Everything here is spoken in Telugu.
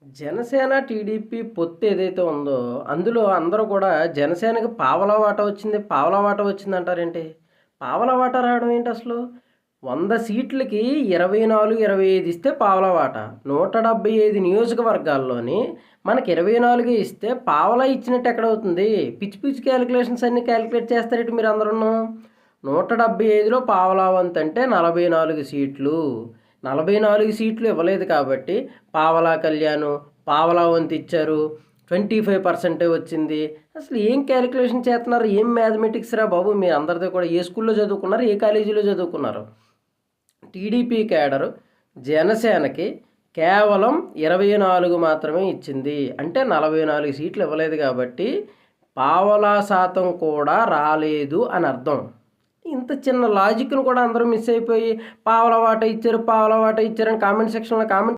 జనసేన, టీడీపీ పొత్తు ఏదైతే ఉందో, అందులో అందరూ కూడా జనసేనకి పావలా వాటా వచ్చింది, పావలా వాటా వచ్చిందంటారేంటి? పావలా వాటా రావడం ఏంటసలు? 100 సీట్లకి 24, 25 ఇస్తే పావలా వాటా. 175 నియోజకవర్గాల్లోని మనకి 24 ఇస్తే పావలా ఇచ్చినట్టు ఎక్కడవుతుంది? పిచ్చి పిచ్చి క్యాలిక్యులేషన్స్ అన్నీ క్యాలిక్యులేట్ చేస్తారేంటి మీరందరూను? 175లో పావలా వంతంటే 44 సీట్లు. 44 సీట్లు ఇవ్వలేదు కాబట్టి పావలా కళ్యాణ్, పావలా వంతు ఇచ్చారు. 25% వచ్చింది. అసలు ఏం క్యాలిక్యులేషన్ చేస్తున్నారు? ఏం మ్యాథమెటిక్స్ రా బాబు! మీరు అందరితో కూడా ఏ స్కూల్లో చదువుకున్నారు? ఏ కాలేజీలో చదువుకున్నారు? టీడీపీ క్యాడరు జనసేనకి కేవలం 24 మాత్రమే ఇచ్చింది. అంటే 44 సీట్లు ఇవ్వలేదు కాబట్టి పావలా శాతం కూడా రాలేదు అని అర్థం. ఇంత చిన్న లాజిక్‌ను కూడా అందరూ మిస్ అయిపోయి పావలా వాటా ఇచ్చారు, పావలా వాటా ఇచ్చారని కామెంట్ సెక్షన్‌లో కామెంట్